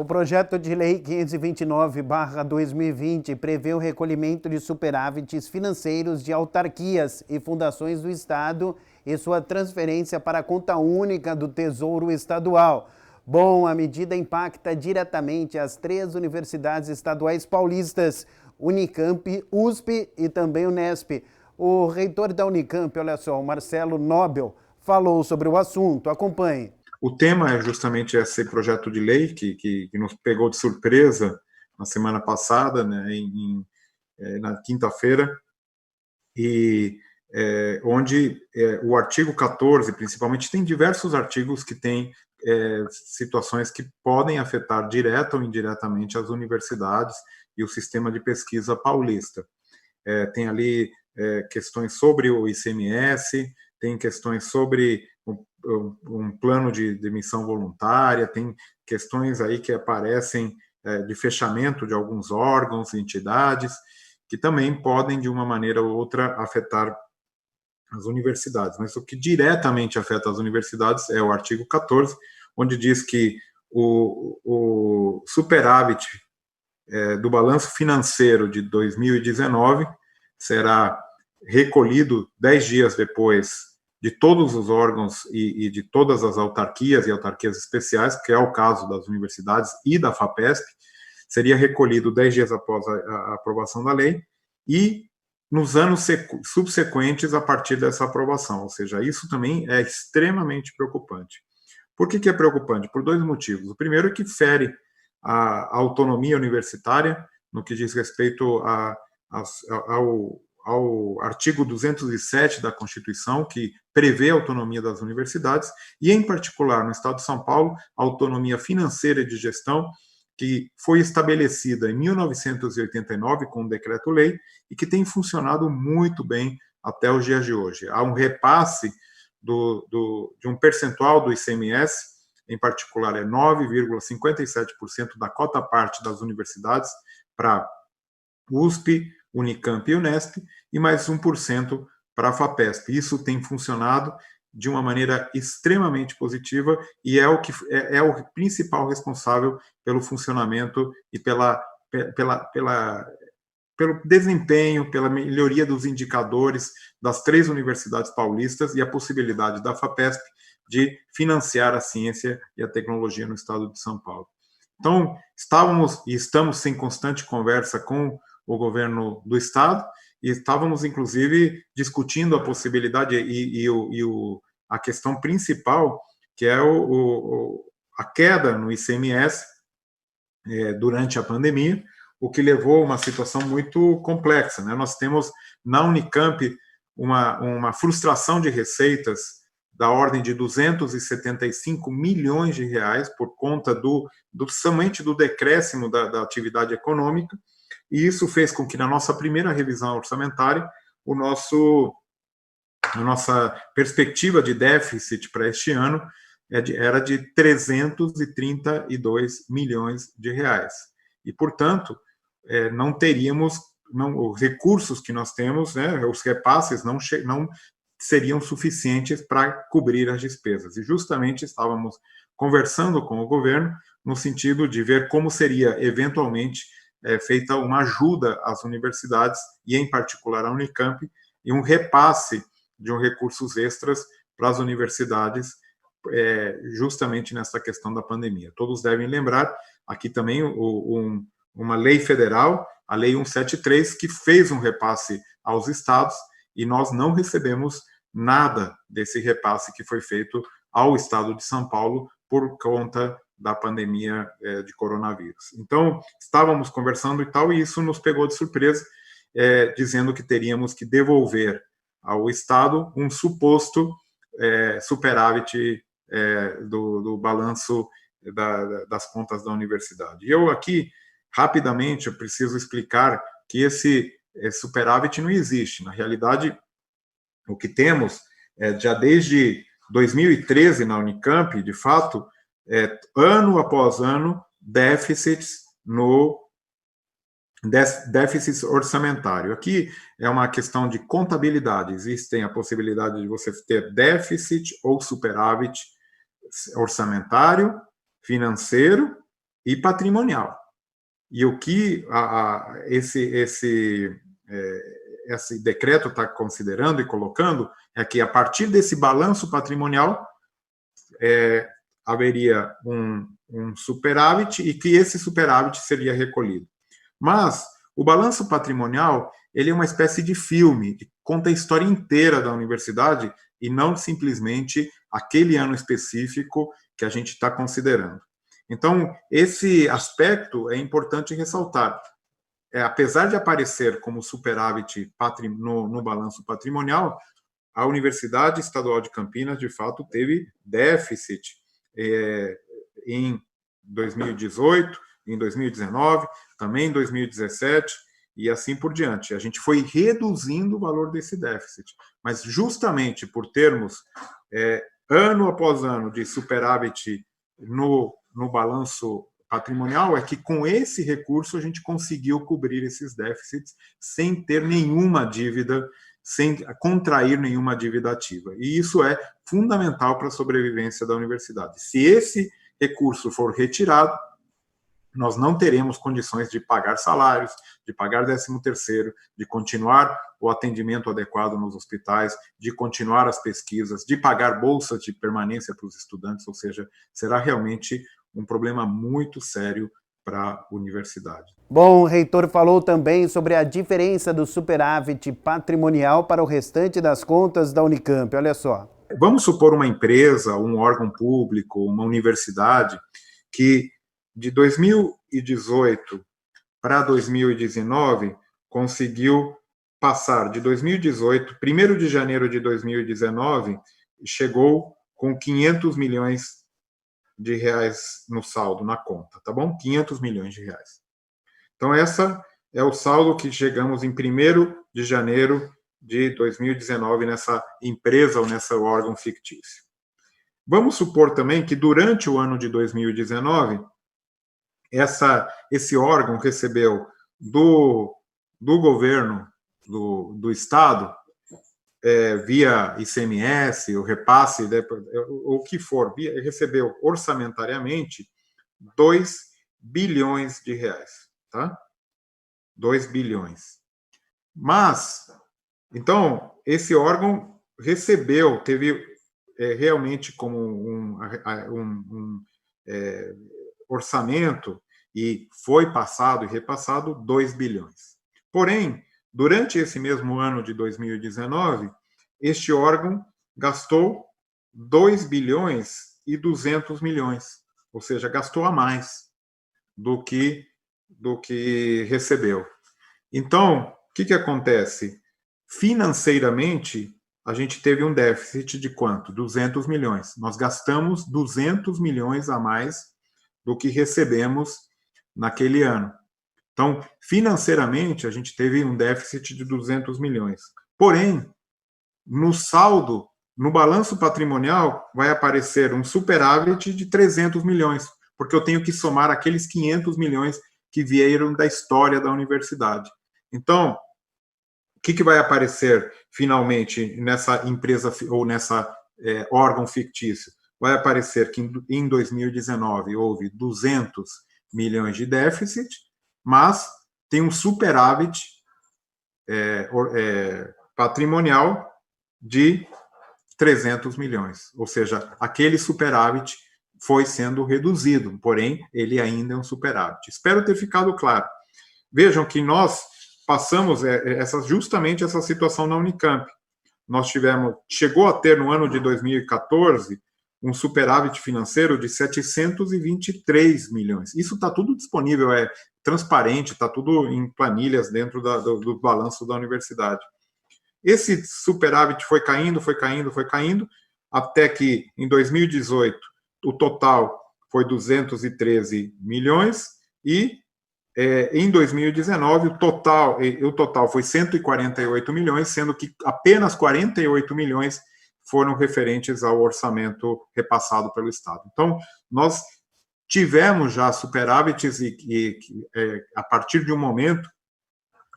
O projeto de lei 529/2020 prevê o recolhimento de superávites financeiros de autarquias e fundações do Estado e sua transferência para a conta única do Tesouro Estadual. Bom, a medida impacta diretamente as 3 universidades estaduais paulistas, Unicamp, USP e também Unesp. O reitor da Unicamp, olha só, o Marcelo Nobel, falou sobre o assunto. Acompanhe. O tema é justamente esse projeto de lei que nos pegou de surpresa na semana passada, né, na quinta-feira, e onde o artigo 14, principalmente, tem diversos artigos que têm situações que podem afetar direta ou indiretamente as universidades e o sistema de pesquisa paulista. Tem ali questões sobre o ICMS, tem questões sobre um plano de demissão voluntária, tem questões aí que aparecem de fechamento de alguns órgãos e entidades, que também podem, de uma maneira ou outra, afetar as universidades. Mas o que diretamente afeta as universidades é o artigo 14, onde diz que o superávit do balanço financeiro de 2019 será recolhido 10 dias depois de todos os órgãos e de todas as autarquias e autarquias especiais, que é o caso das universidades e da FAPESP, seria recolhido 10 dias após a aprovação da lei e nos anos subsequentes a partir dessa aprovação. Ou seja, isso também é extremamente preocupante. Por que é preocupante? Por 2 motivos. O primeiro é que fere a autonomia universitária, no que diz respeito ao artigo 207 da Constituição, que prevê a autonomia das universidades, e, em particular, no Estado de São Paulo, a autonomia financeira e de gestão, que foi estabelecida em 1989 com um decreto-lei e que tem funcionado muito bem até os dias de hoje. Há um repasse de um percentual do ICMS, em particular é 9,57% da cota-parte das universidades para USP, Unicamp e Unesp, e mais 1% para a FAPESP. Isso tem funcionado de uma maneira extremamente positiva e é o principal responsável pelo funcionamento e pelo desempenho, pela melhoria dos indicadores das 3 universidades paulistas e a possibilidade da FAPESP de financiar a ciência e a tecnologia no estado de São Paulo. Então, estamos em constante conversa com o governo do estado e estávamos, inclusive, discutindo a possibilidade a questão principal, que é a queda no ICMS durante a pandemia, o que levou a uma situação muito complexa, né? Nós temos na Unicamp uma frustração de receitas da ordem de 275 milhões de reais por conta somente do decréscimo da atividade econômica, e isso fez com que, na nossa primeira revisão orçamentária, a nossa perspectiva de déficit para este ano era de 332 milhões de reais. E, portanto, não teríamos, os recursos que nós temos, né, os repasses não seriam suficientes para cobrir as despesas. E justamente estávamos conversando com o governo no sentido de ver como seria, eventualmente, feita uma ajuda às universidades, e em particular à Unicamp, e um repasse de recursos extras para as universidades, justamente nessa questão da pandemia. Todos devem lembrar, aqui também, uma lei federal, a Lei 173, que fez um repasse aos estados, e nós não recebemos nada desse repasse que foi feito ao estado de São Paulo por conta da pandemia de coronavírus. Então, estávamos conversando e tal, e isso nos pegou de surpresa, dizendo que teríamos que devolver ao Estado um suposto superávit do balanço das contas da universidade. E eu aqui, rapidamente, eu preciso explicar que esse superávit não existe. Na realidade, o que temos já desde 2013 na Unicamp, de fato, ano após ano, déficits orçamentário. Aqui é uma questão de contabilidade. Existem a possibilidade de você ter déficit ou superávit orçamentário, financeiro e patrimonial. E o que esse decreto está considerando e colocando é que, a partir desse balanço patrimonial, haveria um superávit e que esse superávit seria recolhido. Mas o balanço patrimonial, ele é uma espécie de filme, que conta a história inteira da universidade e não simplesmente aquele ano específico que a gente está considerando. Então, esse aspecto é importante ressaltar. Apesar de aparecer como superávit no balanço patrimonial, a Universidade Estadual de Campinas, de fato, teve déficit em 2018, em 2019, também em 2017, e assim por diante. A gente foi reduzindo o valor desse déficit, mas justamente por termos ano após ano de superávit no balanço patrimonial, é que com esse recurso a gente conseguiu cobrir esses déficits sem ter nenhuma dívida, sem contrair nenhuma dívida ativa. E isso é fundamental para a sobrevivência da universidade. Se esse recurso for retirado, nós não teremos condições de pagar salários, de pagar 13º, de continuar o atendimento adequado nos hospitais, de continuar as pesquisas, de pagar bolsas de permanência para os estudantes, ou seja, será realmente um problema muito sério para a universidade. Bom, o reitor falou também sobre a diferença do superávit patrimonial para o restante das contas da Unicamp. Olha só. Vamos supor uma empresa, um órgão público, uma universidade, que de 2018 para 2019 conseguiu passar de 2018, 1º de janeiro de 2019, chegou com 500 milhões de reais no saldo, na conta, tá bom? 500 milhões de reais. Então, essa é o saldo que chegamos em 1º de janeiro de 2019 nessa empresa ou nesse órgão fictício. Vamos supor também que durante o ano de 2019, esse órgão recebeu do governo do Estado, via ICMS, o repasse, o que for, recebeu orçamentariamente 2 bilhões de reais. Tá? 2 bilhões. Mas, então, esse órgão recebeu, teve realmente como um orçamento, e foi passado e repassado 2 bilhões. Porém, durante esse mesmo ano de 2019, este órgão gastou 2 bilhões e 200 milhões, ou seja, gastou a mais do que recebeu. Então, o que acontece? Financeiramente, a gente teve um déficit de quanto? 200 milhões. Nós gastamos 200 milhões a mais do que recebemos naquele ano. Então, financeiramente, a gente teve um déficit de 200 milhões. Porém, no saldo, no balanço patrimonial, vai aparecer um superávit de 300 milhões, porque eu tenho que somar aqueles 500 milhões que vieram da história da universidade. Então, o que vai aparecer finalmente nessa empresa ou nessa órgão fictício? Vai aparecer que em 2019 houve 200 milhões de déficit, mas tem um superávit patrimonial de 300 milhões. Ou seja, aquele superávit foi sendo reduzido, porém, ele ainda é um superávit. Espero ter ficado claro. Vejam que nós passamos justamente essa situação na Unicamp. Nós chegou a ter no ano de 2014 um superávit financeiro de 723 milhões. Isso está tudo disponível, é transparente, está tudo em planilhas dentro do balanço da universidade. Esse superávit foi caindo, até que em 2018 o total foi 213 milhões e em 2019 o total foi 148 milhões, sendo que apenas 48 milhões foram referentes ao orçamento repassado pelo Estado. Então, nós tivemos já superávites e a partir de um momento,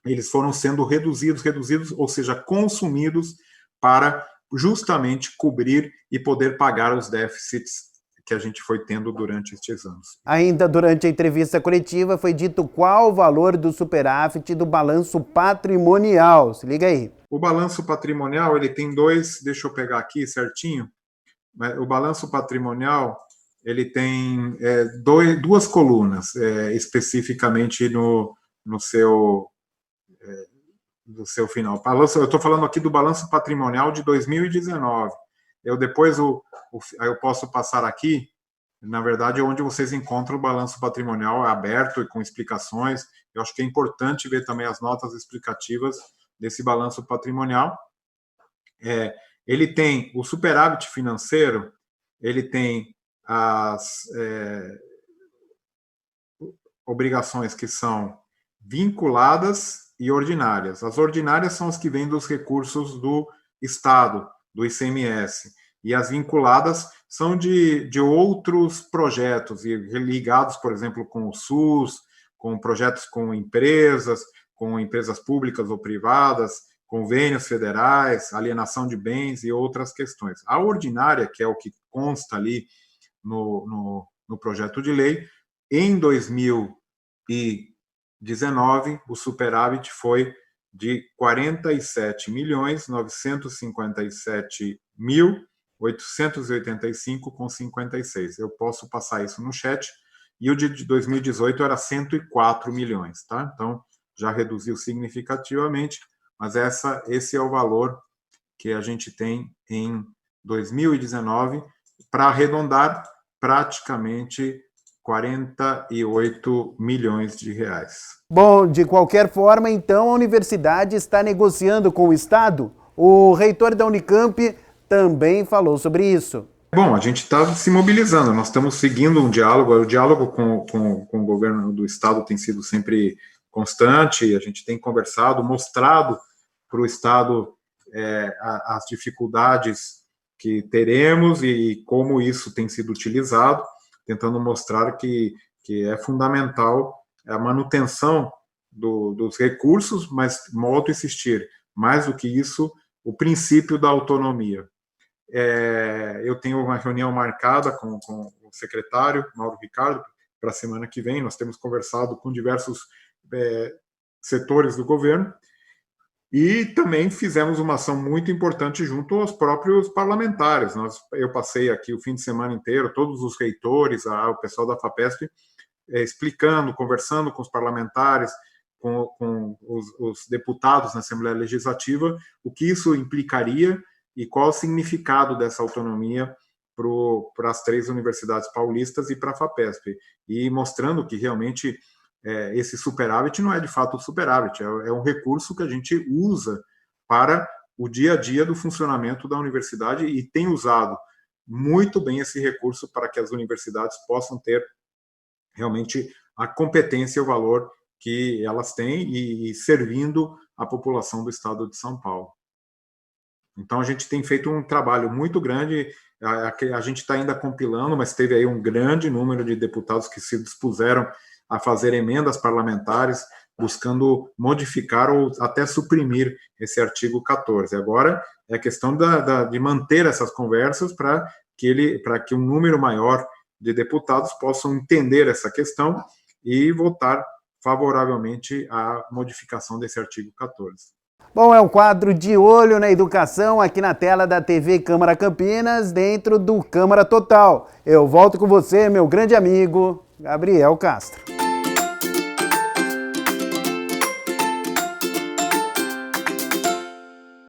eles foram sendo reduzidos, ou seja, consumidos para justamente cobrir e poder pagar os déficits que a gente foi tendo durante estes anos. Ainda durante a entrevista coletiva foi dito qual o valor do superávit do balanço patrimonial. Se liga aí. O balanço patrimonial, ele tem dois, deixa eu pegar aqui certinho, o balanço patrimonial, ele tem duas colunas, especificamente no seu final. Eu estou falando aqui do balanço patrimonial de 2019. Depois eu posso passar aqui, na verdade, onde vocês encontram o balanço patrimonial aberto e com explicações. Eu acho que é importante ver também as notas explicativas desse balanço patrimonial. Ele tem o superávit financeiro, ele tem as obrigações que são vinculadas e ordinárias. As ordinárias são as que vêm dos recursos do Estado, do ICMS, e as vinculadas são de outros projetos, ligados, por exemplo, com o SUS, com projetos com empresas públicas ou privadas, convênios federais, alienação de bens e outras questões. A ordinária, que é o que consta ali no projeto de lei, em 2019, o superávit foi de 47.957.885,56. Eu posso passar isso no chat. E o de 2018 era 104 milhões, tá? Então, já reduziu significativamente, mas esse é o valor que a gente tem em 2019, para arredondar, praticamente 48 milhões de reais. Bom, de qualquer forma, então, a universidade está negociando com o Estado? O reitor da Unicamp também falou sobre isso. Bom, a gente está se mobilizando, nós estamos seguindo um diálogo, o diálogo com o governo do Estado tem sido sempre constante, a gente tem conversado, mostrado para o Estado as dificuldades que teremos e como isso tem sido utilizado, tentando mostrar que é fundamental a manutenção dos recursos, mas volto a insistir, mais do que isso, o princípio da autonomia. Eu tenho uma reunião marcada com o secretário, Mauro Ricardo, para a semana que vem. Nós temos conversado com diversos setores do governo e também fizemos uma ação muito importante junto aos próprios parlamentares. Eu passei aqui o fim de semana inteiro, todos os reitores, o pessoal da FAPESP, explicando, conversando com os parlamentares, com os deputados na Assembleia Legislativa, o que isso implicaria e qual o significado dessa autonomia para as 3 universidades paulistas e para a FAPESP, e mostrando que realmente esse superávit não é de fato superávit, é um recurso que a gente usa para o dia a dia do funcionamento da universidade e tem usado muito bem esse recurso para que as universidades possam ter realmente a competência e o valor que elas têm e servindo a população do estado de São Paulo. Então, a gente tem feito um trabalho muito grande, a gente está ainda compilando, mas teve aí um grande número de deputados que se dispuseram a fazer emendas parlamentares, buscando modificar ou até suprimir esse artigo 14. Agora, é questão de manter essas conversas para que um número maior de deputados possam entender essa questão e votar favoravelmente à modificação desse artigo 14. Bom, é um quadro de olho na educação aqui na tela da TV Câmara Campinas, dentro do Câmara Total. Eu volto com você, meu grande amigo, Gabriel Castro.